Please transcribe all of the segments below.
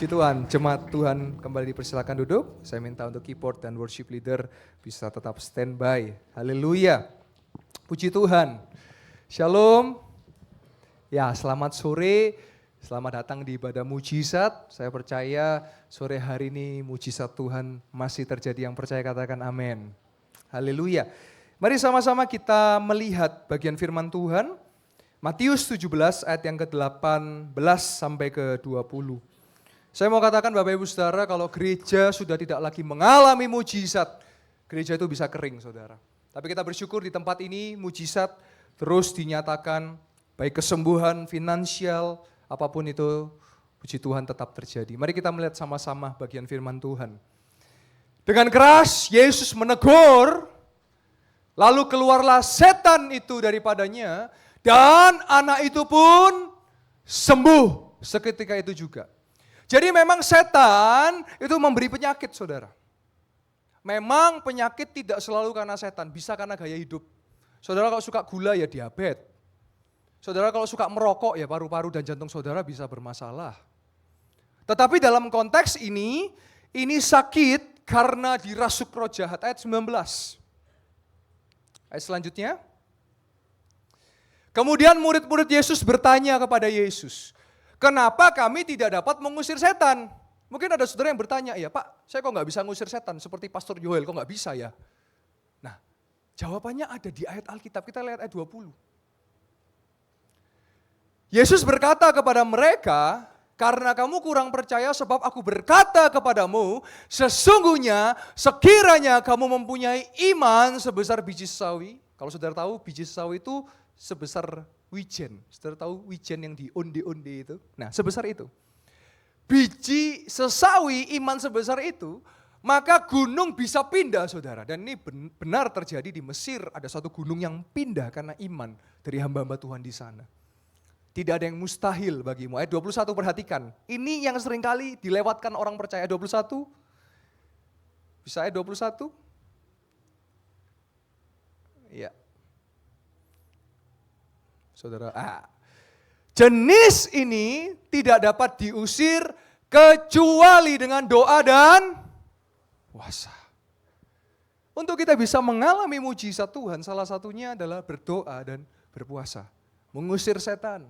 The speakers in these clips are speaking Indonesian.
Puji Tuhan, jemaat Tuhan kembali dipersilakan duduk. Saya minta untuk keyboard dan worship leader bisa tetap standby. Haleluya. Puji Tuhan. Shalom. Ya, selamat sore. Selamat datang di ibadah mujizat. Saya percaya sore hari ini mujizat Tuhan masih terjadi. Yang percaya katakan amin. Haleluya. Mari sama-sama kita melihat bagian firman Tuhan. Matius 17 ayat yang ke-18 sampai ke-20. Saya mau katakan Bapak Ibu Saudara, kalau gereja sudah tidak lagi mengalami mujizat, gereja itu bisa kering Saudara. Tapi kita bersyukur di tempat ini mujizat terus dinyatakan, baik kesembuhan, finansial, apapun itu, puji Tuhan tetap terjadi. Mari kita melihat sama-sama bagian firman Tuhan. Dengan keras Yesus menegur, lalu keluarlah setan itu daripadanya, dan anak itu pun sembuh seketika itu juga. Jadi memang setan itu memberi penyakit saudara. Memang penyakit tidak selalu karena setan, bisa karena gaya hidup. Saudara kalau suka gula ya diabetes. Saudara kalau suka merokok ya paru-paru dan jantung saudara bisa bermasalah. Tetapi dalam konteks ini sakit karena dirasuk roh jahat. Ayat 19. Ayat selanjutnya. Kemudian murid-murid Yesus bertanya kepada Yesus, kenapa kami tidak dapat mengusir setan? Mungkin ada saudara yang bertanya, ya Pak, saya kok nggak bisa ngusir setan seperti Pastor Yoel, kok nggak bisa ya? Nah, jawabannya ada di ayat Alkitab, kita lihat ayat 20. Yesus berkata kepada mereka, karena kamu kurang percaya sebab aku berkata kepadamu, sesungguhnya sekiranya kamu mempunyai iman sebesar biji sawi. Kalau saudara tahu biji sawi itu sebesar wijen. Saudara tahu wijen yang di onde-onde itu? Nah, sebesar itu. Biji sesawi iman sebesar itu, maka gunung bisa pindah saudara. Dan ini benar terjadi di Mesir, ada satu gunung yang pindah karena iman dari hamba-hamba Tuhan di sana. Tidak ada yang mustahil bagimu. Ayat 21 perhatikan. Ini yang seringkali dilewatkan orang percaya. Ayat 21. Bisa ayat 21? Iya. Saudara, jenis ini tidak dapat diusir kecuali dengan doa dan puasa. Untuk kita bisa mengalami mujizat Tuhan, salah satunya adalah berdoa dan berpuasa. Mengusir setan,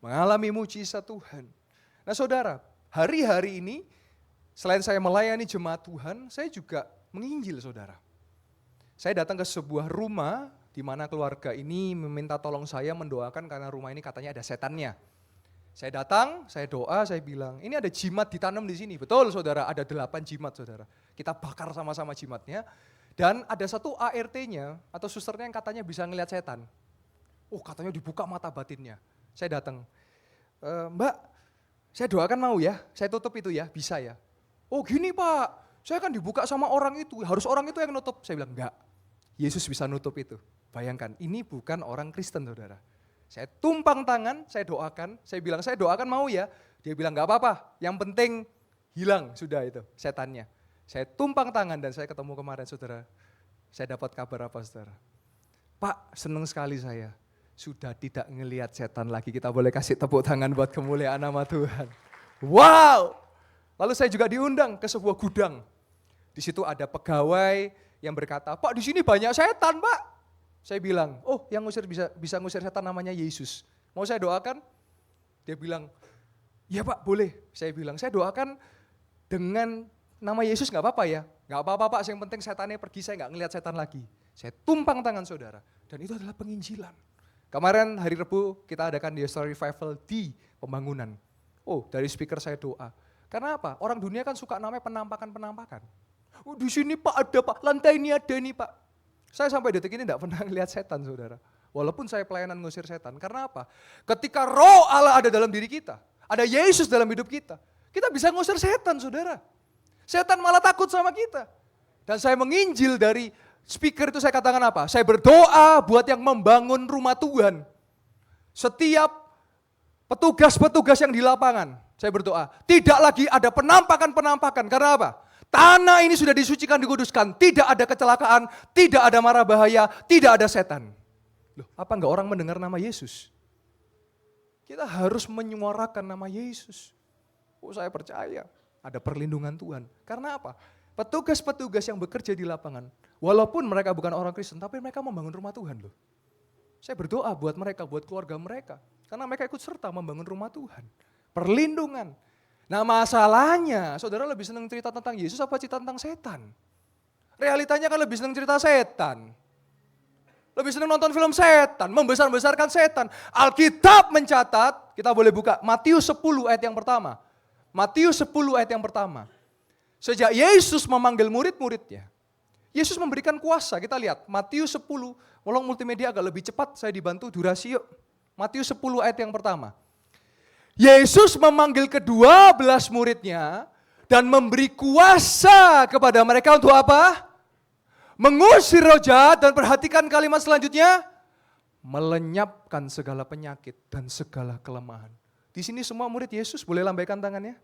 mengalami mujizat Tuhan. Nah saudara, hari-hari ini selain saya melayani jemaat Tuhan, saya juga menginjil saudara. Saya datang ke sebuah rumah di mana keluarga ini meminta tolong saya mendoakan karena rumah ini katanya ada setannya. Saya datang, saya doa, saya bilang, ini ada jimat ditanam di sini. Betul saudara, ada 8 jimat saudara. Kita bakar sama-sama jimatnya. Dan ada satu ART-nya atau susternya yang katanya bisa ngelihat setan. Oh katanya dibuka mata batinnya. Saya datang, Mbak, saya doakan mau ya, saya tutup itu ya, bisa ya. Oh gini Pak, saya kan dibuka sama orang itu, harus orang itu yang nutup. Saya bilang enggak, Yesus bisa nutup itu. Bayangkan, ini bukan orang Kristen saudara. Saya tumpang tangan, saya doakan, saya bilang saya doakan mau ya. Dia bilang enggak apa-apa, yang penting hilang sudah itu setannya. Saya tumpang tangan dan saya ketemu kemarin saudara. Saya dapat kabar apa saudara? Pak, senang sekali saya. Sudah tidak ngelihat setan lagi. Kita boleh kasih tepuk tangan buat kemuliaan nama Tuhan. Wow! Lalu saya juga diundang ke sebuah gudang. Di situ ada pegawai yang berkata, Pak di sini banyak setan Pak. Saya bilang, oh yang bisa ngusir setan namanya Yesus. Mau saya doakan? Dia bilang, ya Pak boleh. Saya bilang, saya doakan dengan nama Yesus gak apa-apa ya? Gak apa-apa Pak, yang penting setannya pergi, saya gak ngelihat setan lagi. Saya tumpang tangan saudara. Dan itu adalah penginjilan. Kemarin hari Rebu kita adakan The Story Revival di Pembangunan. Oh dari speaker saya doa. Karena apa? Orang dunia kan suka namanya penampakan-penampakan. Oh di sini Pak ada Pak, lantai ini ada nih Pak. Saya sampai detik ini tidak pernah lihat setan saudara. Walaupun saya pelayanan ngusir setan. Karena apa? Ketika roh Allah ada dalam diri kita, ada Yesus dalam hidup kita bisa ngusir setan saudara. Setan malah takut sama kita. Dan saya menginjil dari speaker itu saya katakan apa? Saya berdoa buat yang membangun rumah Tuhan. Setiap petugas-petugas yang di lapangan, saya berdoa. Tidak lagi ada penampakan-penampakan. Karena apa? Tanah ini sudah disucikan, dikuduskan. Tidak ada kecelakaan, tidak ada mara bahaya, tidak ada setan. Loh, apa enggak orang mendengar nama Yesus? Kita harus menyuarakan nama Yesus. Oh saya percaya, ada perlindungan Tuhan. Karena apa? Petugas-petugas yang bekerja di lapangan, walaupun mereka bukan orang Kristen, tapi mereka membangun rumah Tuhan loh. Saya berdoa buat mereka, buat keluarga mereka. Karena mereka ikut serta membangun rumah Tuhan. Perlindungan. Nah masalahnya, saudara lebih senang cerita tentang Yesus apa cerita tentang setan? Realitanya kan lebih senang cerita setan. Lebih senang nonton film setan, membesar-besarkan setan. Alkitab mencatat, kita boleh buka Matius 10 ayat yang pertama. Matius 10 ayat yang pertama. Sejak Yesus memanggil murid-muridnya, Yesus memberikan kuasa. Kita lihat Matius 10, tolong multimedia agak lebih cepat, saya dibantu durasi yuk. Matius 10 ayat yang pertama. Yesus memanggil ke-12 muridnya dan memberi kuasa kepada mereka untuk apa? Mengusir roh jahat, dan perhatikan kalimat selanjutnya, melenyapkan segala penyakit dan segala kelemahan. Di sini semua murid Yesus boleh lambaikan tangannya?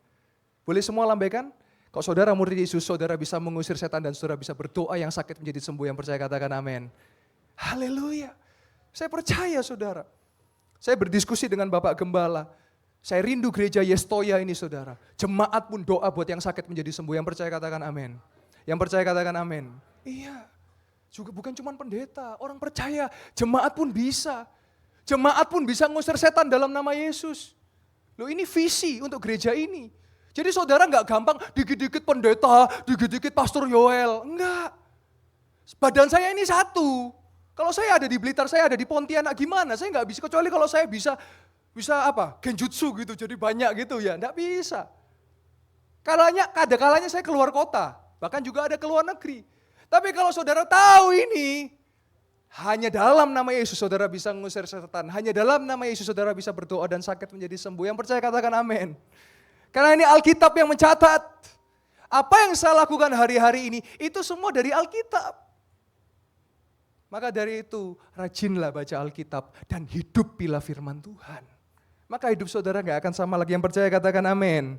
Boleh semua lambaikan? Kalau saudara murid Yesus, saudara bisa mengusir setan dan saudara bisa berdoa yang sakit menjadi sembuh. Yang percaya katakan amin. Haleluya. Saya percaya saudara. Saya berdiskusi dengan Bapak Gembala. Saya rindu gereja Yestoya ini saudara. Jemaat pun doa buat yang sakit menjadi sembuh. Yang percaya katakan amin. Yang percaya katakan amin. Iya. Juga bukan cuma pendeta. Orang percaya jemaat pun bisa. Jemaat pun bisa ngusir setan dalam nama Yesus. Loh ini visi untuk gereja ini. Jadi saudara nggak gampang dikit-dikit pendeta, dikit-dikit pastor Yoel. Enggak. Badan saya ini satu. Kalau saya ada di Blitar, saya ada di Pontianak, gimana? Saya nggak bisa, kecuali kalau saya bisa apa? Genjutsu gitu, jadi banyak gitu ya. Nggak bisa. Kalanya saya keluar kota, bahkan juga ada keluar negeri. Tapi kalau saudara tahu ini, hanya dalam nama Yesus saudara bisa mengusir setan. Hanya dalam nama Yesus saudara bisa berdoa dan sakit menjadi sembuh. Yang percaya katakan amin. Karena ini Alkitab yang mencatat. Apa yang saya lakukan hari-hari ini, itu semua dari Alkitab. Maka dari itu, rajinlah baca Alkitab dan hidupilah firman Tuhan. Maka hidup saudara gak akan sama lagi. Yang percaya katakan amin.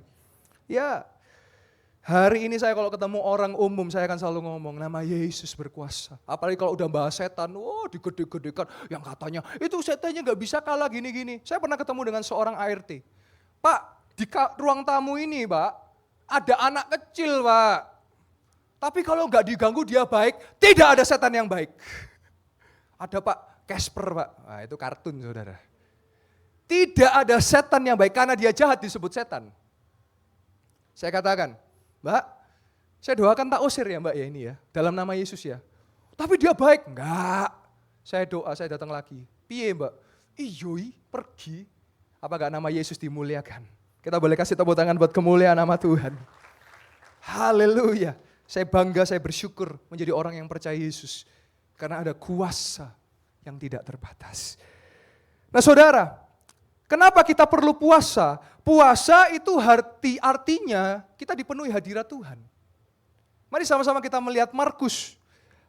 Ya, hari ini saya kalau ketemu orang umum, saya akan selalu ngomong, nama Yesus berkuasa. Apalagi kalau udah bahas setan, digede-gedekan. Yang katanya, itu setannya gak bisa kalah gini-gini. Saya pernah ketemu dengan seorang ART. Pak, di ruang tamu ini Pak, ada anak kecil Pak. Tapi kalau nggak diganggu dia baik, tidak ada setan yang baik. Ada Pak, Casper Pak, nah, itu kartun saudara. Tidak ada setan yang baik, karena dia jahat disebut setan. Saya katakan, Mbak, saya doakan tak usir ya Mbak ya ini ya, dalam nama Yesus ya. Tapi dia baik, enggak. Saya doa, saya datang lagi. Piye Mbak? Iyoi, pergi. Apa enggak nama Yesus dimuliakan? Kita boleh kasih tepuk tangan buat kemuliaan nama Tuhan. Haleluya. Saya bangga, saya bersyukur menjadi orang yang percaya Yesus. Karena ada kuasa yang tidak terbatas. Nah saudara, kenapa kita perlu puasa? Puasa itu artinya kita dipenuhi hadirat Tuhan. Mari sama-sama kita melihat Markus.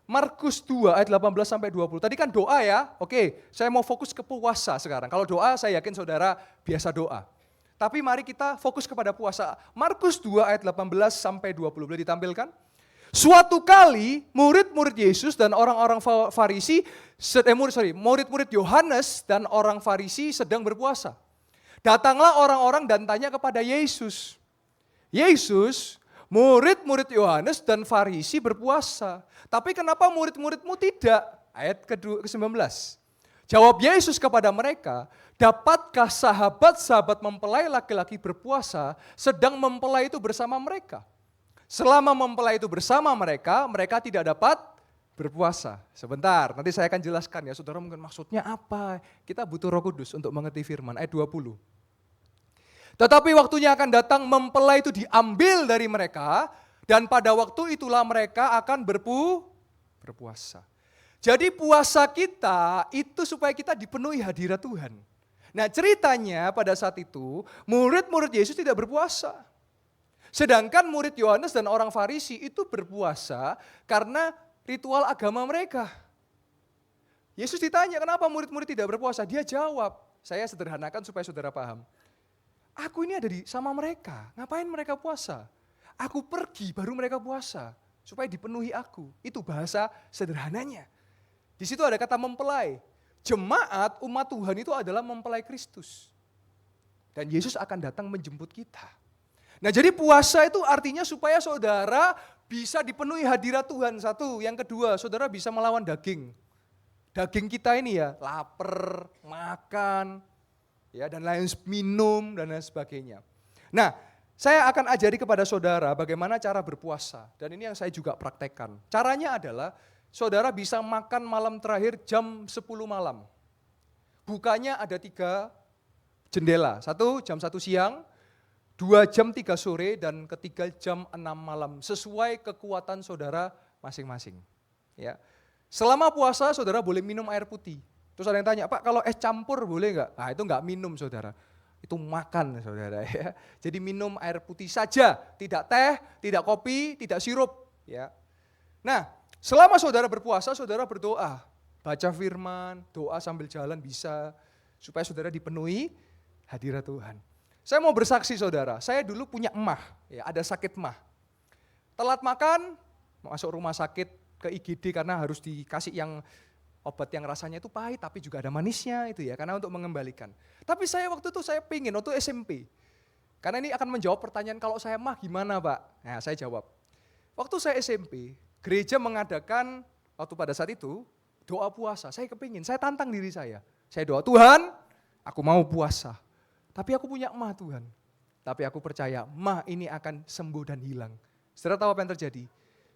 Markus 2 ayat 18-20. Tadi kan doa ya, oke saya mau fokus ke puasa sekarang. Kalau doa saya yakin saudara biasa doa. Tapi mari kita fokus kepada puasa. Markus 2 ayat 18-20 boleh ditampilkan? Suatu kali murid-murid Yesus dan orang-orang Farisi, murid-murid Yohanes dan orang Farisi sedang berpuasa. Datanglah orang-orang dan tanya kepada Yesus. Yesus, murid-murid Yohanes dan Farisi berpuasa. Tapi kenapa murid-muridmu tidak? Ayat ke-19. Jawab Yesus kepada mereka, dapatkah sahabat-sahabat mempelai laki-laki berpuasa sedang mempelai itu bersama mereka? Selama mempelai itu bersama mereka, mereka tidak dapat berpuasa. Sebentar, nanti saya akan jelaskan ya, saudara mungkin maksudnya apa? Kita butuh Roh Kudus untuk mengerti firman, ayat 20. Tetapi waktunya akan datang mempelai itu diambil dari mereka, dan pada waktu itulah mereka akan berpuasa. Jadi puasa kita itu supaya kita dipenuhi hadirat Tuhan. Nah ceritanya pada saat itu murid-murid Yesus tidak berpuasa. Sedangkan murid Yohanes dan orang Farisi itu berpuasa karena ritual agama mereka. Yesus ditanya kenapa murid-murid tidak berpuasa, dia jawab, saya sederhanakan supaya saudara paham. Aku ini ada sama mereka, ngapain mereka puasa? Aku pergi baru mereka puasa, supaya dipenuhi aku. Itu bahasa sederhananya. Di situ ada kata mempelai. Jemaat umat Tuhan itu adalah mempelai Kristus. Dan Yesus akan datang menjemput kita. Nah jadi puasa itu artinya supaya saudara bisa dipenuhi hadirat Tuhan, satu. Yang kedua, saudara bisa melawan daging. Daging kita ini ya, lapar, makan, ya dan lain minum dan lain sebagainya. Nah, saya akan ajari kepada saudara bagaimana cara berpuasa. Dan ini yang saya juga praktekkan. Caranya adalah saudara bisa makan malam terakhir jam 10 malam. Bukanya ada 3 jendela. 1 jam 1 siang, 2 jam 3 sore, dan ketiga jam 6 malam. Sesuai kekuatan saudara masing-masing. Ya. Selama puasa saudara boleh minum air putih. Terus ada yang tanya, Pak kalau es campur boleh nggak? Nah itu nggak minum saudara. Itu makan saudara ya. Jadi minum air putih saja. Tidak teh, tidak kopi, tidak sirup. Ya. Nah selama saudara berpuasa saudara berdoa. Baca firman, doa sambil jalan bisa. Supaya saudara dipenuhi hadirat Tuhan. Saya mau bersaksi saudara, saya dulu punya emah, ya, ada sakit emah. Telat makan, masuk rumah sakit ke IGD karena harus dikasih yang obat yang rasanya itu pahit tapi juga ada manisnya itu ya, karena untuk mengembalikan. Tapi saya waktu itu saya pingin, waktu SMP. Karena ini akan menjawab pertanyaan kalau saya emah gimana Pak? Nah saya jawab, waktu saya SMP, gereja mengadakan waktu pada saat itu doa puasa, saya kepingin, saya tantang diri saya doa Tuhan, aku mau puasa. Tapi aku punya emah Tuhan. Tapi aku percaya emah ini akan sembuh dan hilang. Saudara tahu apa yang terjadi?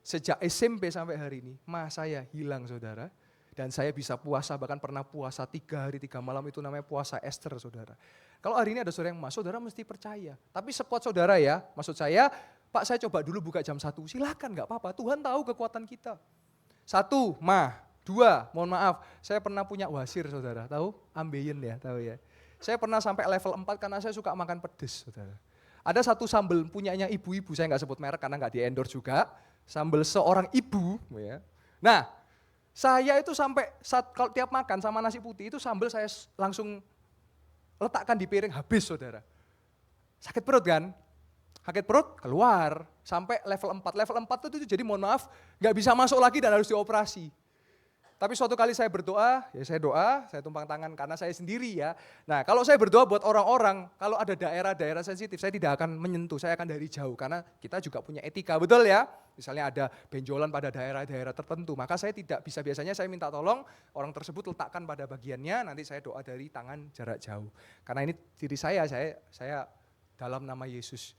Sejak SMP sampai hari ini, emah saya hilang saudara. Dan saya bisa puasa, bahkan pernah puasa 3 hari 3 malam, itu namanya puasa Esther saudara. Kalau hari ini ada saudara yang emah, saudara mesti percaya. Tapi sekuat saudara ya, maksud saya, Pak saya coba dulu buka jam 1, silakan gak apa-apa, Tuhan tahu kekuatan kita. 1, emah. 2, mohon maaf, saya pernah punya wasir saudara, tahu? Ambeien ya, tahu ya. Saya pernah sampai level 4 karena saya suka makan pedes, saudara. Ada satu sambal punyanya ibu-ibu, saya nggak sebut merek karena nggak di-endorse juga. Sambal seorang ibu. Ya. Nah, saya itu sampai kalau tiap makan sama nasi putih itu sambal saya langsung letakkan di piring habis, saudara. Sakit perut kan? Sakit perut keluar sampai level 4. Level 4 itu jadi mohon maaf nggak bisa masuk lagi dan harus dioperasi. Tapi suatu kali saya berdoa, ya saya doa, saya tumpang tangan karena saya sendiri ya. Nah kalau saya berdoa buat orang-orang, kalau ada daerah-daerah sensitif, saya tidak akan menyentuh, saya akan dari jauh. Karena kita juga punya etika, betul ya? Misalnya ada benjolan pada daerah-daerah tertentu, maka saya tidak bisa, biasanya saya minta tolong, orang tersebut letakkan pada bagiannya, nanti saya doa dari tangan jarak jauh. Karena ini diri saya dalam nama Yesus,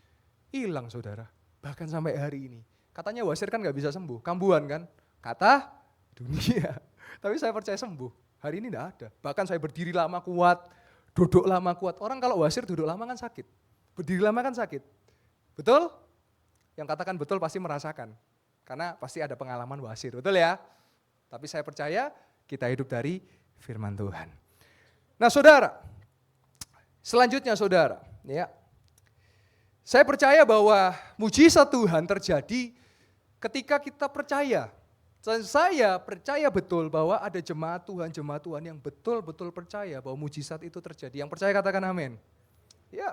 hilang saudara, bahkan sampai hari ini. Katanya wasir kan gak bisa sembuh, kambuhan kan, kata dunia. Tapi saya percaya sembuh. Hari ini enggak ada. Bahkan saya berdiri lama kuat, duduk lama kuat. Orang kalau wasir duduk lama kan sakit. Berdiri lama kan sakit. Betul? Yang katakan betul pasti merasakan. Karena pasti ada pengalaman wasir. Betul ya? Tapi saya percaya kita hidup dari firman Tuhan. Nah saudara, selanjutnya saudara, ya, saya percaya bahwa mujizat Tuhan terjadi ketika kita percaya. Dan saya percaya betul bahwa ada jemaat Tuhan yang betul-betul percaya bahwa mujizat itu terjadi. Yang percaya katakan amin. Ya.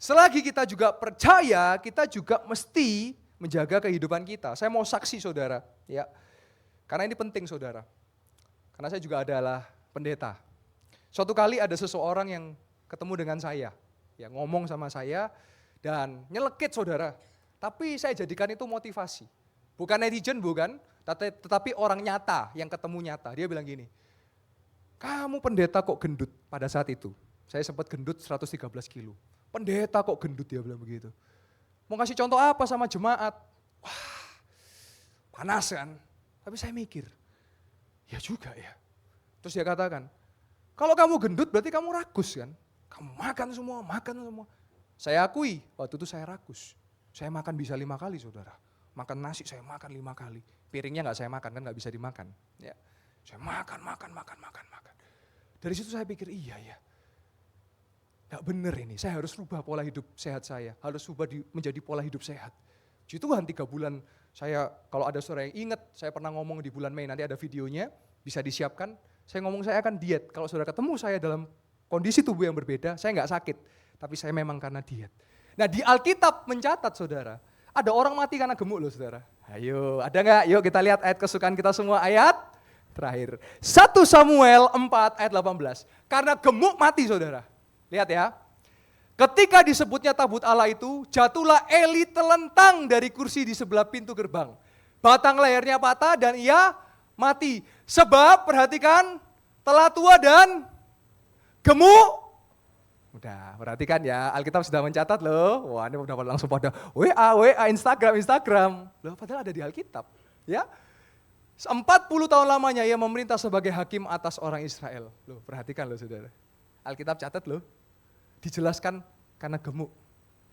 Selagi kita juga percaya, kita juga mesti menjaga kehidupan kita. Saya mau saksi saudara, ya. Karena ini penting saudara. Karena saya juga adalah pendeta. Suatu kali ada seseorang yang ketemu dengan saya, yang ngomong sama saya dan nyelekit saudara. Tapi saya jadikan itu motivasi. Bukan netizen bukan, tetapi orang nyata yang ketemu nyata. Dia bilang gini, kamu pendeta kok gendut pada saat itu. Saya sempat gendut 113 kilo. Pendeta kok gendut, dia bilang begitu. Mau kasih contoh apa sama jemaat? Wah, panas kan. Tapi saya mikir, ya juga ya. Terus dia katakan, kalau kamu gendut berarti kamu rakus kan. Kamu makan semua. Saya akui, waktu itu saya rakus. Saya makan bisa 5 kali saudara. Makan nasi saya makan 5 kali. Piringnya nggak saya makan, kan nggak bisa dimakan. Ya. Saya makan. Dari situ saya pikir iya ya. Nggak bener ini, saya harus rubah pola hidup sehat saya. Harus rubah menjadi pola hidup sehat. Puji Tuhan 3 bulan saya, kalau ada saudara yang ingat, saya pernah ngomong di bulan Mei, nanti ada videonya, bisa disiapkan. Saya ngomong saya akan diet. Kalau saudara ketemu saya dalam kondisi tubuh yang berbeda, saya nggak sakit. Tapi saya memang karena diet. Nah di Alkitab mencatat saudara, ada orang mati karena gemuk loh saudara. Ayo, ada nggak? Yuk kita lihat ayat kesukaan kita semua, ayat terakhir. 1 Samuel 4 ayat 18. Karena gemuk mati saudara. Lihat ya. Ketika disebutnya tabut Allah itu, jatuhlah Eli telentang dari kursi di sebelah pintu gerbang. Batang lehernya patah dan ia mati. Sebab, perhatikan, telah tua dan gemuk. Udah, perhatikan ya, Alkitab sudah mencatat loh. Wah, ini udah langsung pada WA, Instagram. Loh, padahal ada di Alkitab. Ya, 40 tahun lamanya ia memerintah sebagai hakim atas orang Israel. Loh, perhatikan loh saudara. Alkitab catat loh. Dijelaskan karena gemuk,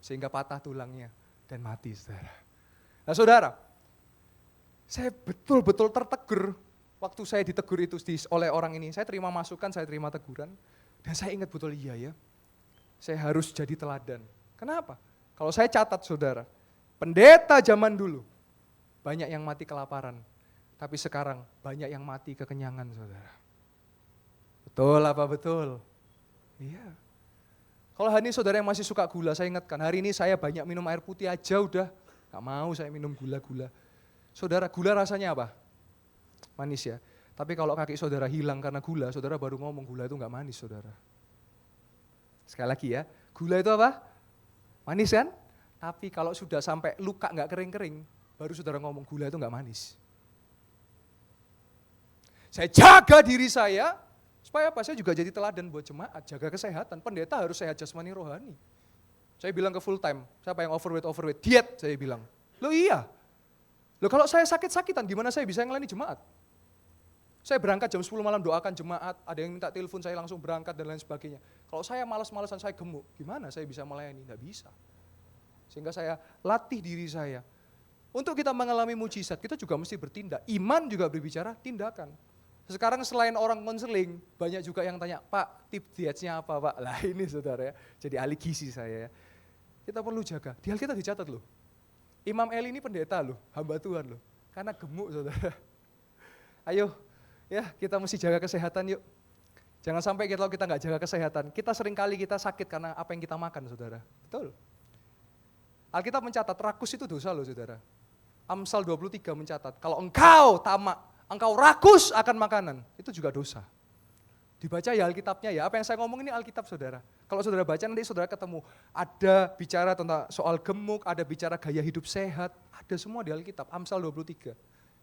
sehingga patah tulangnya dan mati saudara. Nah saudara, saya betul-betul tertegur waktu saya ditegur itu oleh orang ini. Saya terima masukan, saya terima teguran. Dan saya ingat betul iya ya, saya harus jadi teladan. Kenapa? Kalau saya catat saudara, pendeta zaman dulu, banyak yang mati kelaparan. Tapi sekarang banyak yang mati kekenyangan saudara. Betul apa betul? Iya. Kalau hari ini saudara yang masih suka gula, saya ingatkan, hari ini saya banyak minum air putih aja udah. Gak mau saya minum gula-gula. Saudara, gula rasanya apa? Manis ya. Tapi kalau kaki saudara hilang karena gula, saudara baru ngomong gula itu gak manis saudara. Sekali lagi ya, gula itu apa? Manis kan? Tapi kalau sudah sampai luka gak kering-kering, baru saudara ngomong gula itu gak manis. Saya jaga diri saya, supaya apa? Saya juga jadi teladan buat jemaat, jaga kesehatan. Pendeta harus sehat jasmani rohani. Saya bilang ke full time, siapa yang overweight, diet saya bilang. Loh iya. Loh kalau saya sakit-sakitan, gimana saya bisa ngelayani jemaat? Saya berangkat jam 10 malam doakan jemaat, ada yang minta telepon saya langsung berangkat dan lain sebagainya. Kalau saya malas-malasan, saya gemuk, gimana saya bisa melayani? Nggak bisa. Sehingga saya latih diri saya. Untuk kita mengalami mujizat, kita juga mesti bertindak. Iman juga berbicara tindakan. Sekarang selain orang konseling, banyak juga yang tanya, Pak, tips dietnya apa Pak? Lah ini saudara ya, jadi ahli gizi saya ya. Kita perlu jaga, di Alkitab dicatat loh. Imam Eli ini pendeta loh, hamba Tuhan loh. Karena gemuk saudara. Ayo, ya kita mesti jaga kesehatan yuk. Jangan sampai kalau kita nggak jaga kesehatan, kita seringkali kita sakit karena apa yang kita makan saudara. Betul. Alkitab mencatat, rakus itu dosa loh saudara. Amsal 23 mencatat, kalau engkau tamak, engkau rakus akan makanan, itu juga dosa. Dibaca ya Alkitabnya ya, apa yang saya ngomong ini Alkitab saudara. Kalau saudara baca nanti saudara ketemu, ada bicara tentang soal gemuk, ada bicara gaya hidup sehat, ada semua di Alkitab, Amsal 23.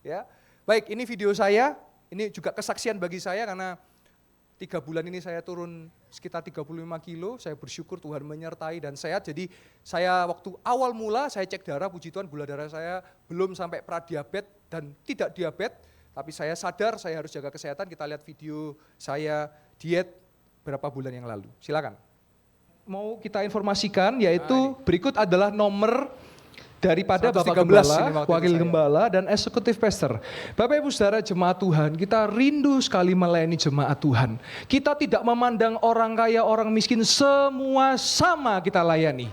Ya, baik ini video saya, ini juga kesaksian bagi saya karena 3 bulan ini saya turun sekitar 35 kilo, saya bersyukur Tuhan menyertai dan sehat. Jadi saya waktu awal mula saya cek darah, puji Tuhan gula darah saya belum sampai pradiabetes dan tidak diabetes. Tapi saya sadar saya harus jaga kesehatan, kita lihat video saya diet berapa bulan yang lalu. Silakan. Mau kita informasikan yaitu berikut adalah nomor daripada Bapak Gembala, Wakil Gembala, dan Eksekutif Pastor. Bapak Ibu Saudara jemaat Tuhan, kita rindu sekali melayani jemaat Tuhan. Kita tidak memandang orang kaya, orang miskin, semua sama kita layani.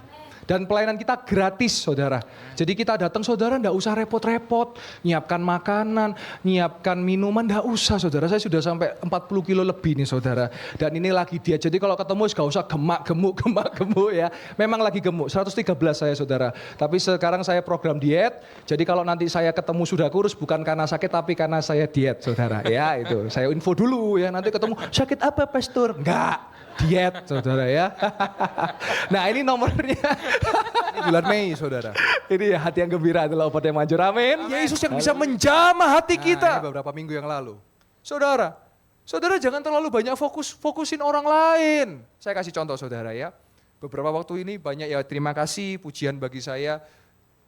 Dan pelayanan kita gratis saudara. Jadi kita datang saudara enggak usah repot-repot. Nyiapkan makanan, nyiapkan minuman, enggak usah saudara. Saya sudah sampai 40 kilo lebih nih saudara. Dan ini lagi diet, jadi kalau ketemu enggak usah gemak-gemuk ya. Memang lagi gemuk, 113 saya saudara. Tapi sekarang saya program diet. Jadi kalau nanti saya ketemu sudah kurus bukan karena sakit tapi karena saya diet saudara. Ya itu, saya info dulu ya. Nanti ketemu, sakit apa pastor? Enggak. Diet saudara ya. Nah ini nomornya. Ini bulan Mei saudara. Ini hati yang gembira adalah obat yang manjur. Amin. Yesus yang bisa menjamah hati kita. Ini beberapa minggu yang lalu. Saudara jangan terlalu banyak fokusin orang lain. Saya kasih contoh saudara ya. Beberapa waktu ini banyak ya terima kasih pujian bagi saya.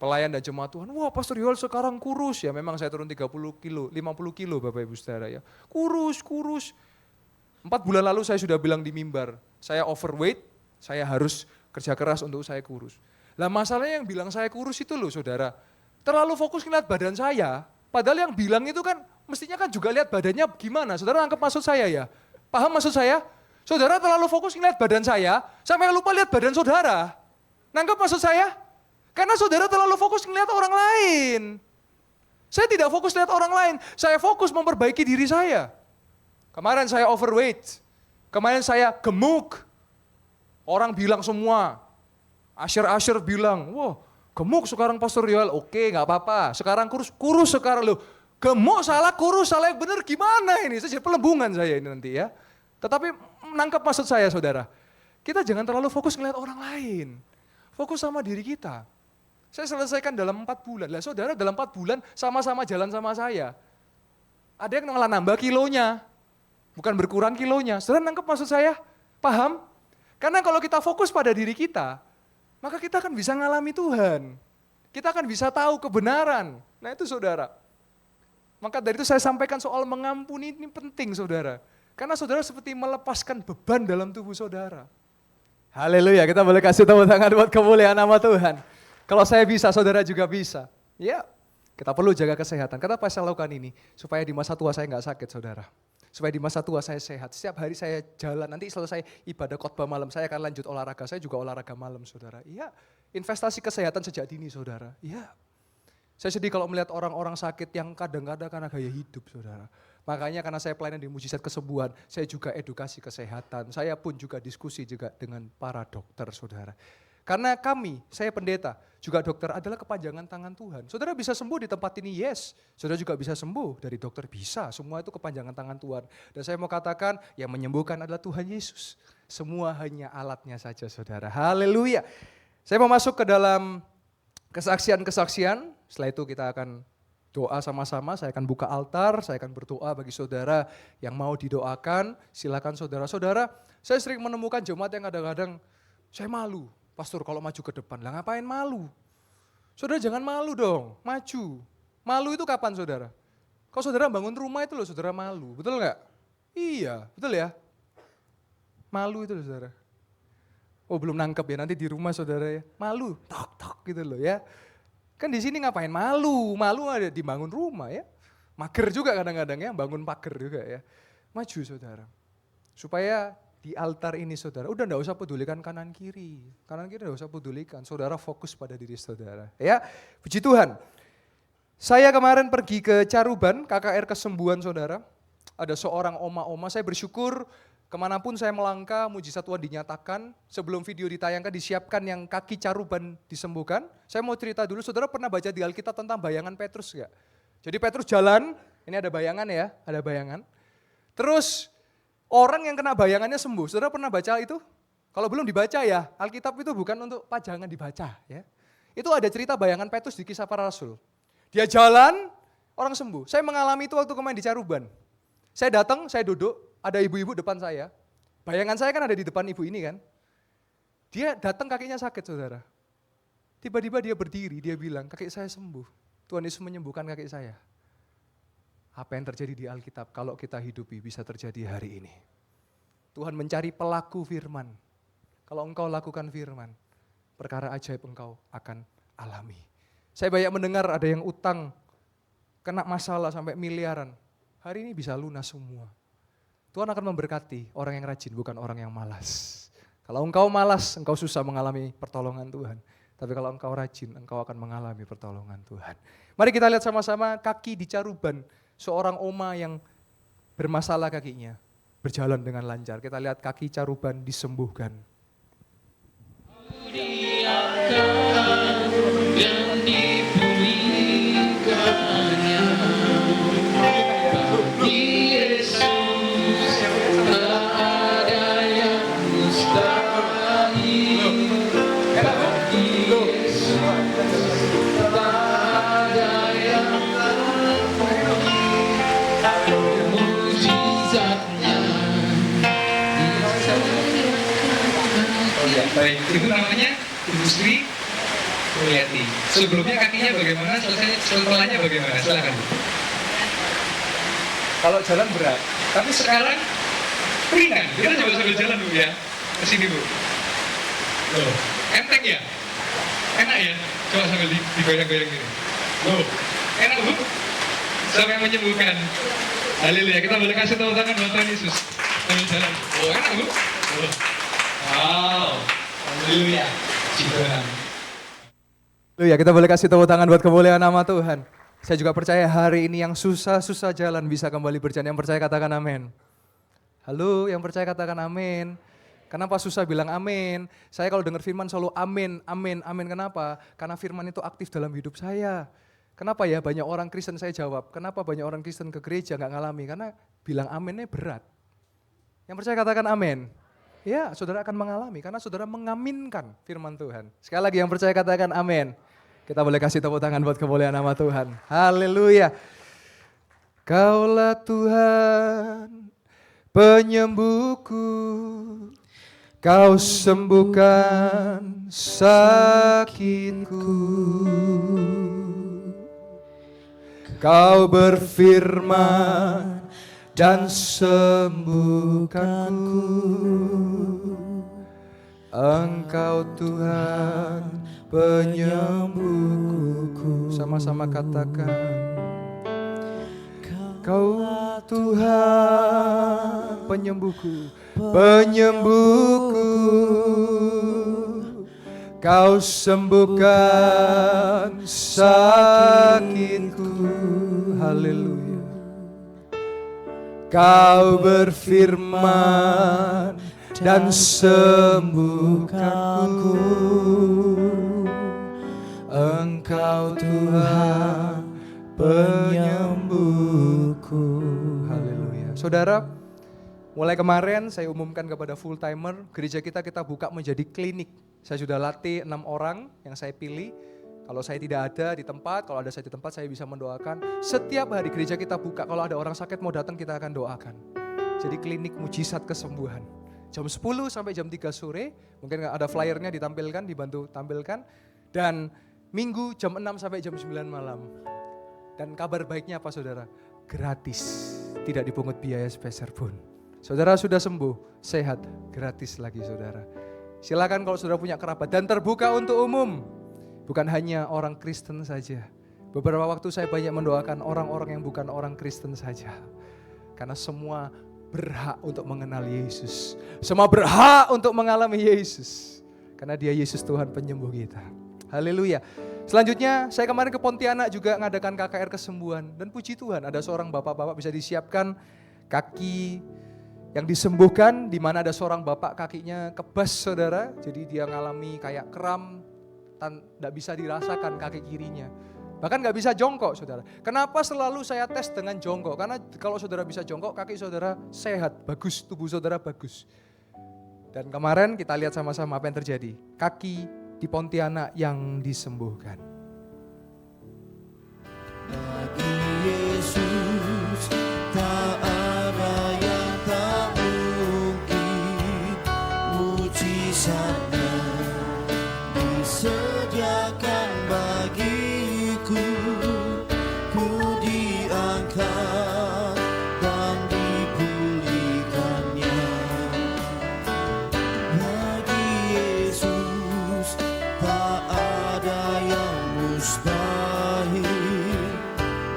Pelayan dan jemaat Tuhan, wah Pastor Yoel sekarang kurus. Ya memang saya turun 30 kilo, 50 kilo Bapak Ibu Saudara ya. Kurus. 4 bulan lalu saya sudah bilang di mimbar, saya overweight, saya harus kerja keras untuk saya kurus. Lah masalahnya yang bilang saya kurus itu loh saudara, terlalu fokus ngeliat badan saya, padahal yang bilang itu kan mestinya kan juga lihat badannya gimana. Saudara nangkep maksud saya ya? Paham maksud saya? Saudara terlalu fokus ngeliat badan saya, sampai lupa lihat badan saudara. Nangkep maksud saya? Karena saudara terlalu fokus ngeliat orang lain. Saya tidak fokus lihat orang lain, saya fokus memperbaiki diri saya. Kemarin saya overweight, kemarin saya gemuk. Orang bilang semua, Asher bilang, wah gemuk sekarang Pastor Yoel, oke gak apa-apa. Sekarang kurus sekarang loh. Gemuk salah, kurus salah, yang benar gimana ini? Saya jadi pelembungan saya ini nanti ya. Tetapi menangkap maksud saya saudara. Kita jangan terlalu fokus ngeliat orang lain. Fokus sama diri kita. Saya selesaikan dalam 4 bulan. Lah saudara dalam 4 bulan sama-sama jalan sama saya. Ada yang malah nambah kilonya. Bukan berkurang kilonya. Saudara nangkep maksud saya? Paham? Karena kalau kita fokus pada diri kita, maka kita akan bisa ngalami Tuhan. Kita akan bisa tahu kebenaran. Nah itu saudara. Maka dari itu saya sampaikan soal mengampuni ini penting saudara. Karena saudara seperti melepaskan beban dalam tubuh saudara. Haleluya, kita boleh kasih tepuk tangan buat kemuliaan nama Tuhan. Kalau saya bisa, saudara juga bisa. Ya, kita perlu jaga kesehatan. Kenapa saya lakukan ini? Supaya di masa tua saya nggak sakit saudara. Supaya di masa tua saya sehat. Setiap hari saya jalan, nanti selesai ibadah khotbah malam, saya akan lanjut olahraga. Saya juga olahraga malam saudara. Iya, investasi kesehatan sejak dini saudara. Iya. Saya sedih kalau melihat orang-orang sakit yang kadang-kadang karena gaya hidup saudara. Makanya karena saya pelayanan di Mujizat Kesembuhan, saya juga edukasi kesehatan. Saya pun juga diskusi juga dengan para dokter saudara. Karena kami, saya pendeta, juga dokter adalah kepanjangan tangan Tuhan. Saudara bisa sembuh di tempat ini, yes. Saudara juga bisa sembuh dari dokter, bisa. Semua itu kepanjangan tangan Tuhan. Dan saya mau katakan, yang menyembuhkan adalah Tuhan Yesus. Semua hanya alatnya saja saudara. Haleluya. Saya mau masuk ke dalam kesaksian-kesaksian. Setelah itu kita akan doa sama-sama, saya akan buka altar, saya akan berdoa bagi saudara yang mau didoakan. Silakan saudara-saudara, saya sering menemukan jemaat yang kadang-kadang, saya malu. Pastor kalau maju ke depan, lah ngapain malu? Saudara jangan malu dong, maju. Malu itu kapan saudara? Kalau saudara bangun rumah itu loh saudara malu, betul nggak? Iya, betul ya? Malu itu loh saudara. Oh belum nangkep ya, nanti di rumah saudara ya, malu, tok gitu loh ya. Kan di sini ngapain malu? Malu ada dibangun rumah ya. Mager juga kadang-kadang ya, bangun pager juga ya. Maju saudara. Supaya di altar ini saudara, udah enggak usah pedulikan kanan kiri enggak usah pedulikan, saudara fokus pada diri saudara. Ya, puji Tuhan. Saya kemarin pergi ke Caruban, KKR Kesembuhan saudara. Ada seorang oma-oma, saya bersyukur kemanapun saya melangkah, mujizat Tuhan dinyatakan. Sebelum video ditayangkan, disiapkan yang kaki Caruban disembuhkan. Saya mau cerita dulu, saudara pernah baca di Alkitab tentang bayangan Petrus enggak? Jadi Petrus jalan, ini ada bayangan ya, ada bayangan. Terus orang yang kena bayangannya sembuh. Saudara pernah baca itu? Kalau belum dibaca ya, Alkitab itu bukan untuk pajangan dibaca ya. Itu ada cerita bayangan Petrus di Kisah Para Rasul. Dia jalan, orang sembuh. Saya mengalami itu waktu kemarin di Caruban. Saya datang, saya duduk, ada ibu-ibu depan saya. Bayangan saya kan ada di depan ibu ini kan. Dia datang kakinya sakit saudara. Tiba-tiba dia berdiri, dia bilang, kaki saya sembuh. Tuhan Yesus menyembuhkan kaki saya. Apa yang terjadi di Alkitab kalau kita hidupi bisa terjadi hari ini. Tuhan mencari pelaku firman. Kalau engkau lakukan firman, perkara ajaib engkau akan alami. Saya banyak mendengar ada yang utang, kena masalah sampai miliaran. Hari ini bisa lunas semua. Tuhan akan memberkati orang yang rajin, bukan orang yang malas. Kalau engkau malas, engkau susah mengalami pertolongan Tuhan. Tapi kalau engkau rajin, engkau akan mengalami pertolongan Tuhan. Mari kita lihat sama-sama kaki di Caruban. Seorang oma yang bermasalah kakinya, berjalan dengan lancar. Kita lihat kaki Caruban disembuhkan. Dan dipulihkannya di Yesus tak ada yang mustahil. Di Yesus tak ada yang baik, ibu namanya Ibu Sri Mulyati. Sebelumnya kakinya bagaimana, setelahnya bagaimana? Silakan. Kalau jalan berat, tapi sekarang ringan. Kita coba sambil jalan Bu ya. Ke sini Bu. Loh, enteng ya? Enak ya? Coba sambil digoyang-goyang gini. Loh, enak Bu? Siapa yang menyembuhkan? Haleluya, kita boleh kasih tepuk tangan buat Tuhan Yesus. Sambil jalan. Oh, enak Bu? Oh. Wow. Haleluya. Haleluya, kita boleh kasih tepuk tangan buat kemuliaan nama Tuhan. Saya juga percaya hari ini yang susah-susah jalan bisa kembali berjalan. Yang percaya katakan amin. Halo, yang percaya katakan amin. Kenapa susah bilang amin? Saya kalau dengar firman selalu amin, amin, amin. Kenapa? Karena firman itu aktif dalam hidup saya. Kenapa ya banyak orang Kristen saya jawab, kenapa banyak orang Kristen ke gereja gak ngalami? Karena bilang aminnya berat. Yang percaya katakan amin. Ya, saudara akan mengalami karena saudara mengaminkan firman Tuhan. Sekali lagi yang percaya katakan amin. Kita boleh kasih tepuk tangan buat kemuliaan nama Tuhan. Haleluya. Kaulah Tuhan penyembuhku, Kau sembuhkan sakitku. Kau berfirman dan sembuhkanku. Engkau Tuhan penyembuhku. Sama-sama katakan. Kau Tuhan penyembuhku, penyembuhku. Kau sembuhkan sakitku. Haleluya. Kau berfirman dan sembuhkanku. Engkau Tuhan penyembuhku. Haleluya. Saudara, mulai kemarin saya umumkan kepada full timer, gereja kita buka menjadi klinik. Saya sudah latih 6 orang yang saya pilih. Kalau saya tidak ada di tempat, kalau ada saya di tempat saya bisa mendoakan. Setiap hari gereja kita buka, kalau ada orang sakit mau datang kita akan doakan. Jadi klinik mujizat kesembuhan. Jam 10 sampai jam 3 sore, mungkin ada flyernya ditampilkan, dibantu tampilkan. Dan Minggu jam 6 sampai jam 9 malam. Dan kabar baiknya apa saudara? Gratis, tidak dipungut biaya sepeser pun. Saudara sudah sembuh, sehat, gratis lagi saudara. Silakan kalau saudara punya kerabat dan terbuka untuk umum. Bukan hanya orang Kristen saja. Beberapa waktu saya banyak mendoakan orang-orang yang bukan orang Kristen saja. Karena semua berhak untuk mengenal Yesus. Semua berhak untuk mengalami Yesus. Karena dia Yesus Tuhan penyembuh kita. Haleluya. Selanjutnya saya kemarin ke Pontianak juga ngadakan KKR kesembuhan. Dan puji Tuhan ada seorang bapak-bapak bisa disiapkan kaki yang disembuhkan. Di mana ada seorang bapak kakinya kebas saudara. Jadi dia ngalami kayak kram. Tidak bisa dirasakan kaki kirinya. Bahkan gak bisa jongkok saudara. Kenapa selalu saya tes dengan jongkok? Karena kalau saudara bisa jongkok kaki saudara sehat, bagus, tubuh saudara bagus. Dan kemarin kita lihat sama-sama apa yang terjadi. Kaki di Pontianak yang disembuhkan. Bagi Yesus tak ada yang tak mungkin, mujizatnya disediakan bagiku, ku diangkat dan dipulihkannya. Bagi Yesus tak ada yang mustahil,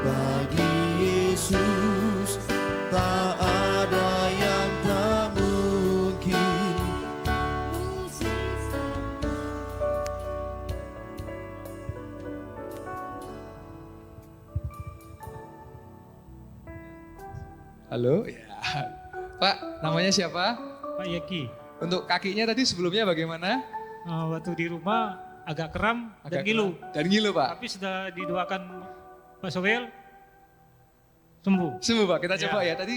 bagi Yesus tak ada yang tak mungkin. Halo, ya. Pak, namanya siapa? Pak Yeki, Untuk kakinya tadi sebelumnya bagaimana? waktu di rumah agak kram dan ngilu. Dan ngilu Pak. Tapi sudah didoakan Pak Sowel, sembuh. Sembuh Pak, kita Ya. coba ya. Tadi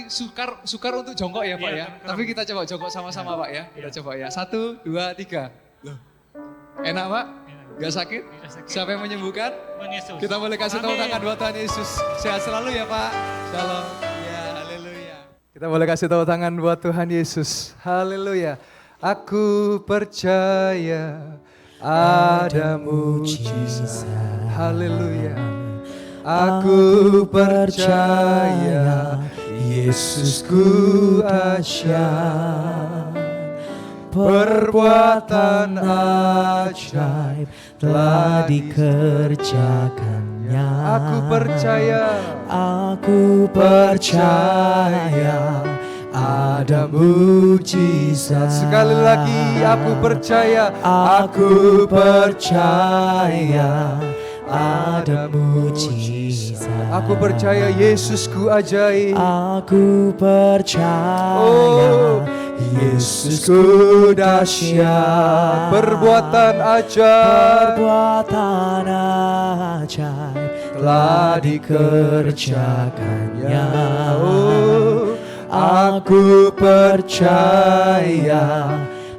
sukar untuk jongkok ya Pak Iya, ya. kram. Tapi kita coba jongkok sama-sama Pak ya. Kita coba ya. 1, 2, 3. Loh. Enak Pak? Enak. Gak sakit? Tidak sakit. Siapa yang menyembuhkan? Tuhan Yesus. Kita boleh kasih tepuk Amin. tangan buat Tuhan Yesus. Sehat selalu ya Pak. Shalom. Ya, haleluya. Kita boleh kasih tepuk tangan buat Tuhan Yesus. Haleluya. Aku percaya ada mujizat. Haleluya. Aku percaya Yesusku asyik. Perbuatan ajaib telah dikerjakannya. Aku percaya, Aku percaya ada mujizat. sekali lagi aku percaya, Aku percaya ada mujizat. aku percaya Yesusku ajaib. Aku percaya Oh, Yesusku dahsyat, perbuatan ajaib perbuatan ajaib telah dikerjakannya. Oh, Aku percaya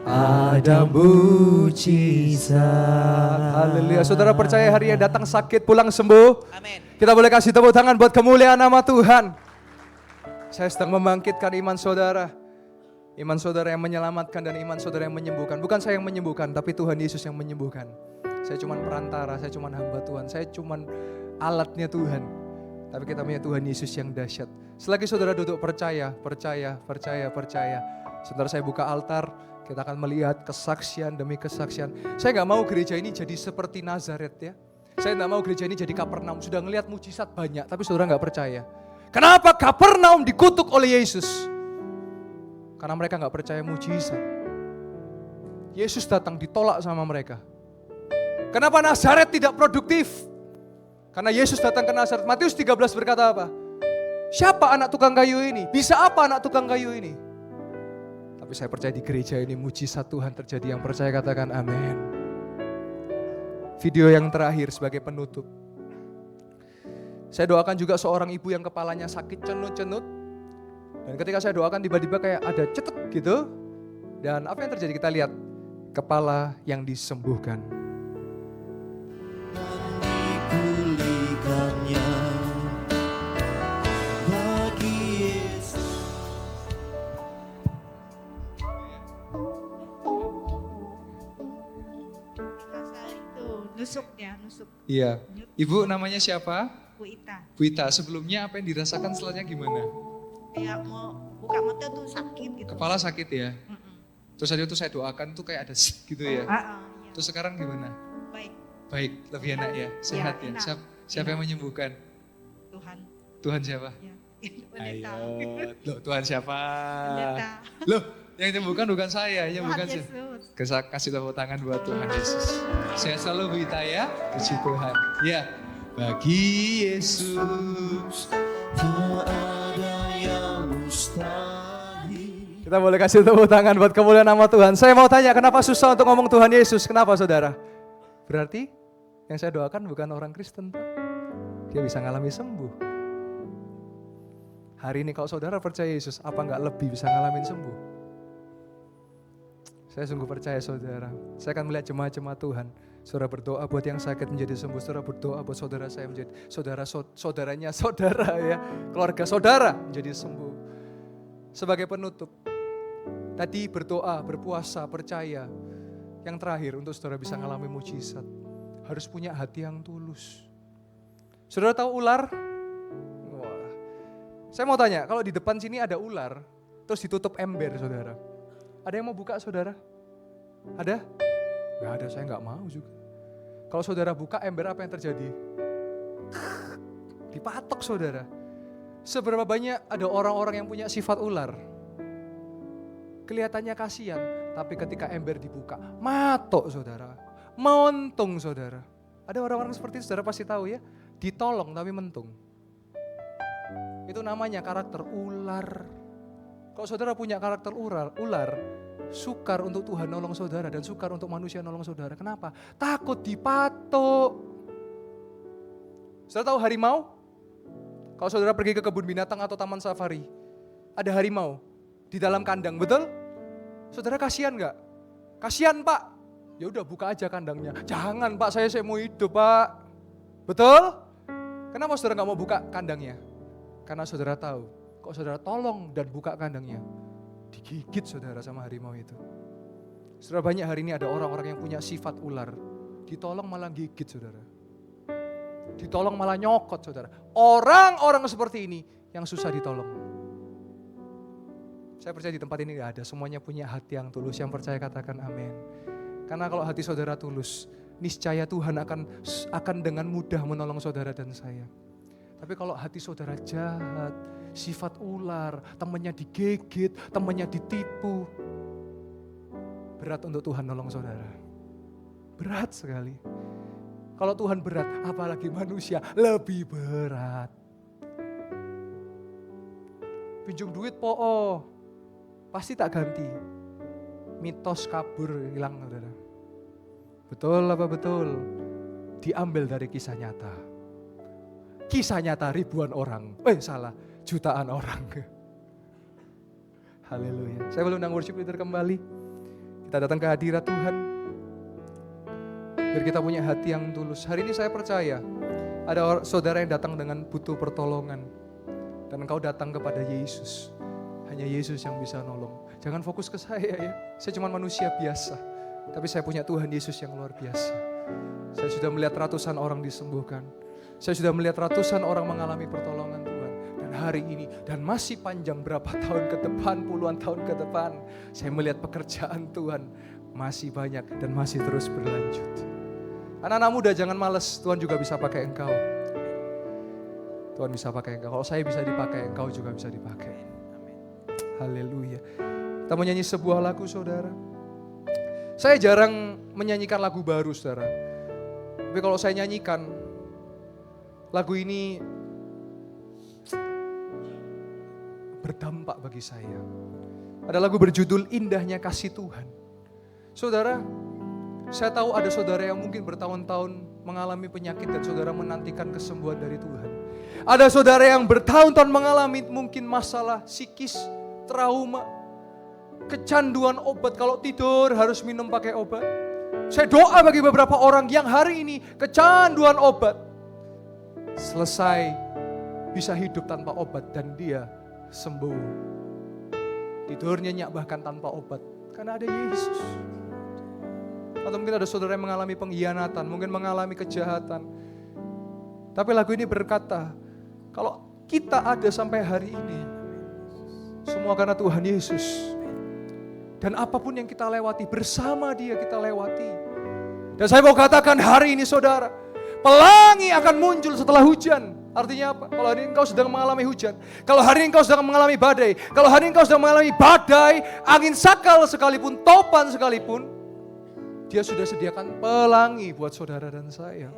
ada mujizat. Haleluya. Saudara percaya hari yang datang sakit pulang sembuh? Amin. Kita boleh kasih tepuk tangan buat kemuliaan nama Tuhan. Saya sedang membangkitkan iman saudara. Iman saudara yang menyelamatkan dan iman saudara yang menyembuhkan. Bukan saya yang menyembuhkan, tapi Tuhan Yesus yang menyembuhkan. Saya cuma perantara, saya cuma hamba Tuhan. Saya cuma alatnya Tuhan. Tapi kita punya Tuhan Yesus yang dahsyat. Selagi saudara duduk percaya. Sebentar saya buka altar, kita akan melihat kesaksian demi kesaksian. Saya gak mau gereja ini jadi seperti Nazaret ya. Saya gak mau gereja ini jadi Kapernaum. Sudah ngelihat mujizat banyak, tapi saudara gak percaya. Kenapa Kapernaum dikutuk oleh Yesus? Karena mereka gak percaya mujizat. Yesus datang ditolak sama mereka. Kenapa Nazaret tidak produktif? Karena Yesus datang ke Nazaret. Matius 13 berkata apa? Siapa anak tukang kayu ini? Bisa apa anak tukang kayu ini? Tapi saya percaya di gereja ini mujizat Tuhan terjadi. Yang percaya katakan amin. Video yang terakhir sebagai penutup. Saya doakan juga seorang ibu yang kepalanya sakit cenut-cenut. Dan ketika saya doakan tiba-tiba kayak ada cetek gitu. Dan apa yang terjadi kita lihat. Kepala yang disembuhkan. Dipulihkannya bagi Yesus. Rasa itu nusuk. Iya. Ibu namanya siapa? Bu Ita. Bu Ita, sebelumnya apa yang dirasakan setelahnya gimana? Kayak mau buka mata tuh sakit gitu. Kepala sakit ya? Mm-mm. Terus tadi tuh saya doakan tuh kayak ada gitu ya? Iya. Terus sekarang gimana? Baik, Baik, lebih enak ya? Sehat ya? enak. Siapa yang menyembuhkan? Tuhan. Tuhan siapa? Ya. Pendeta. Loh, Tuhan siapa? Pendeta. Loh, yang menyembuhkan bukan saya, yang Tuhan bukan saya. Yesus. Kasih tepuk tangan buat Tuhan Yesus. Saya selalu Bu Ita ya, puji Tuhan. Ya, bagi Yesus. Tak ada yang mustahil. Kita boleh kasih tepuk tangan buat kemuliaan nama Tuhan. Saya mau tanya, kenapa susah untuk ngomong Tuhan Yesus? Kenapa saudara? Berarti yang saya doakan bukan orang Kristen. Dia bisa ngalami sembuh. Hari ini kalau saudara percaya Yesus, apa enggak lebih bisa ngalamin sembuh? Saya sungguh percaya saudara. Saya akan melihat jemaat-jemaat Tuhan. Saudara berdoa buat yang sakit menjadi sembuh. Saudara berdoa buat saudara saya menjadi saudaranya saudara ya. Keluarga saudara menjadi sembuh. Sebagai penutup, tadi berdoa, berpuasa, percaya. Yang terakhir untuk saudara bisa ngalami mujizat. Harus punya hati yang tulus. Saudara tahu ular? Wah. Saya mau tanya, kalau di depan sini ada ular, terus ditutup ember saudara. Ada yang mau buka saudara? Ada? Gak ada, saya gak mau juga. Kalau saudara buka ember apa yang terjadi? Dipatok saudara. Seberapa banyak ada orang-orang yang punya sifat ular? Kelihatannya kasihan, tapi ketika ember dibuka, matok saudara. Mentung saudara. Ada orang-orang seperti itu saudara pasti tahu ya. Ditolong tapi mentung. Itu namanya karakter ular. Kalau saudara punya karakter ular, sukar untuk Tuhan nolong saudara dan sukar untuk manusia nolong saudara. Kenapa? Takut dipatok. Saudara tahu harimau? Kalau saudara pergi ke kebun binatang atau taman safari, ada harimau di dalam kandang, betul? Saudara kasihan nggak? Kasihan Pak. Ya udah buka aja kandangnya. Jangan Pak, saya mau hidup Pak. Betul? Kenapa saudara nggak mau buka kandangnya? Karena saudara tahu, kok saudara tolong dan buka kandangnya, digigit saudara sama harimau itu. Saudara banyak hari ini ada orang-orang yang punya sifat ular, ditolong malah gigit saudara. Ditolong malah nyokot saudara. Orang-orang seperti ini yang susah ditolong. Saya percaya di tempat ini gak ada, semuanya punya hati yang tulus. Yang percaya katakan amin. Karena kalau hati saudara tulus, niscaya Tuhan akan dengan mudah menolong saudara dan saya. Tapi kalau hati saudara jahat, sifat ular, temannya digigit, temannya ditipu, berat untuk Tuhan nolong saudara. Berat sekali. Kalau Tuhan berat, apalagi manusia lebih berat. Pinjam duit pasti tak ganti. Mitos kabur hilang saudara. Betul apa betul? Diambil dari kisah nyata. Kisah nyata ribuan orang, jutaan orang. Haleluya. Saya boleh undang worship leader kembali. Kita datang ke hadirat Tuhan. Biar kita punya hati yang tulus. Hari ini saya percaya ada saudara yang datang dengan butuh pertolongan. Dan engkau datang kepada Yesus. Hanya Yesus yang bisa nolong. Jangan fokus ke saya ya. Saya cuma manusia biasa. Tapi saya punya Tuhan Yesus yang luar biasa. Saya sudah melihat ratusan orang disembuhkan. Saya sudah melihat ratusan orang mengalami pertolongan Tuhan. Dan hari ini, dan masih panjang berapa tahun ke depan, puluhan tahun ke depan. Saya melihat pekerjaan Tuhan masih banyak dan masih terus berlanjut. Anak-anak muda jangan malas, Tuhan juga bisa pakai engkau. Tuhan bisa pakai engkau. Kalau saya bisa dipakai, engkau juga bisa dipakai. Haleluya. Kita mau nyanyi sebuah lagu saudara. Saya jarang menyanyikan lagu baru saudara. Tapi kalau saya nyanyikan, lagu ini berdampak bagi saya. Ada lagu berjudul Indahnya Kasih Tuhan. Saudara, saya tahu ada saudara yang mungkin bertahun-tahun mengalami penyakit dan saudara menantikan kesembuhan dari Tuhan. Ada saudara yang bertahun-tahun mengalami mungkin masalah psikis, trauma, kecanduan obat. Kalau tidur harus minum pakai obat. Saya doa bagi beberapa orang yang hari ini kecanduan obat. Selesai bisa hidup tanpa obat dan dia sembuh. Tidurnya nyenyak bahkan tanpa obat. Karena ada Yesus. Atau mungkin ada saudara yang mengalami pengkhianatan, mungkin mengalami kejahatan. Tapi lagu ini berkata, kalau kita ada sampai hari ini, semua karena Tuhan Yesus. Dan apapun yang kita lewati, bersama Dia kita lewati. Dan saya mau katakan hari ini saudara, pelangi akan muncul setelah hujan. Artinya apa? Kalau hari ini engkau sedang mengalami hujan, kalau hari ini engkau sedang mengalami badai, kalau hari ini engkau sedang mengalami badai, angin sakal sekalipun, topan sekalipun, Dia sudah sediakan pelangi buat saudara dan saya.